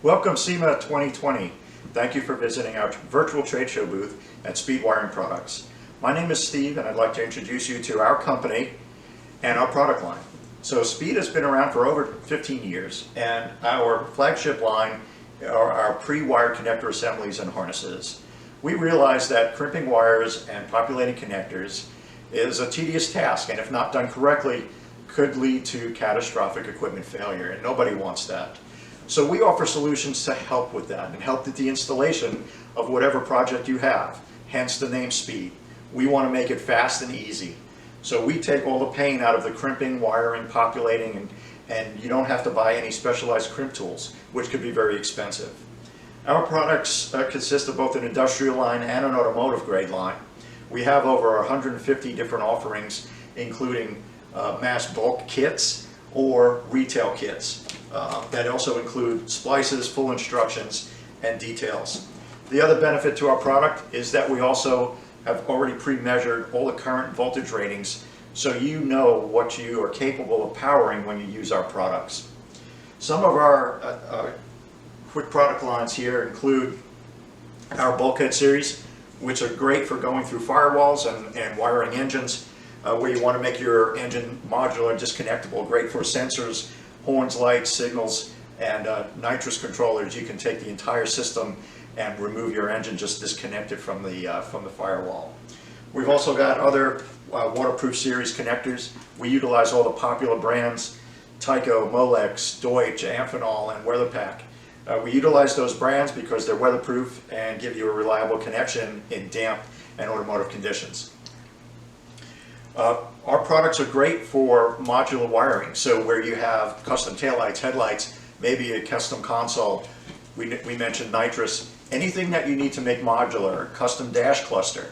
Welcome SEMA 2020. Thank you for visiting our virtual trade show booth at Speed Wiring Products. My name is Steve and I'd like to introduce you to our company and our product line. So Speed has been around for over 15 years and our flagship line are our pre-wired connector assemblies and harnesses. We realize that crimping wires and populating connectors is a tedious task, and if not done correctly could lead to catastrophic equipment failure, and nobody wants that. So we offer solutions to help with that and help with the installation of whatever project you have, hence the name Speed. We want to make it fast and easy. So we take all the pain out of the crimping, wiring, populating, and you don't have to buy any specialized crimp tools, which could be very expensive. Our products consist of both an industrial line and an automotive grade line. We have over 150 different offerings, including mass bulk kits or retail kits. That also include splices, full instructions, and details. The other benefit to our product is that we also have already pre-measured all the current voltage ratings, so you know what you are capable of powering when you use our products. Some of our quick product lines here include our bulkhead series, which are great for going through firewalls and wiring engines, where you want to make your engine modular and disconnectable, great for sensors, horns, lights, signals, and nitrous controllers. You can take the entire system and remove your engine, just disconnect it from the firewall. We've also got other waterproof series connectors. We utilize all the popular brands, Tyco, Molex, Deutsch, Amphenol, and WeatherPack. We utilize those brands because they're weatherproof and give you a reliable connection in damp and automotive conditions. Our products are great for modular wiring, so where you have custom taillights, headlights, maybe a custom console, we mentioned nitrous, anything that you need to make modular, custom dash cluster.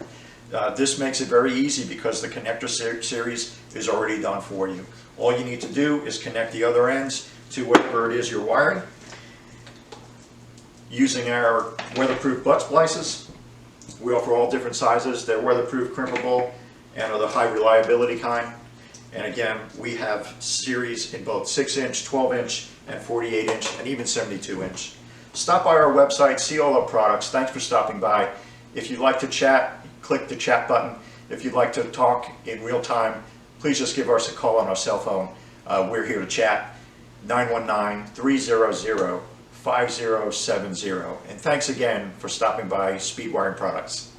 This makes it very easy because the connector series is already done for you. All you need to do is connect the other ends to whatever it is you're wiring. Using our weatherproof butt splices, we offer all different sizes. They're weatherproof, crimpable, and are the high reliability kind. And again, we have series in both 6-inch, 12-inch, and 48-inch, and even 72-inch. Stop by our website, see all our products. Thanks for stopping by. If you'd like to chat, click the chat button. If you'd like to talk in real time, please just give us a call on our cell phone. We're here to chat, 919-300-5070. And thanks again for stopping by Speed Wiring Products.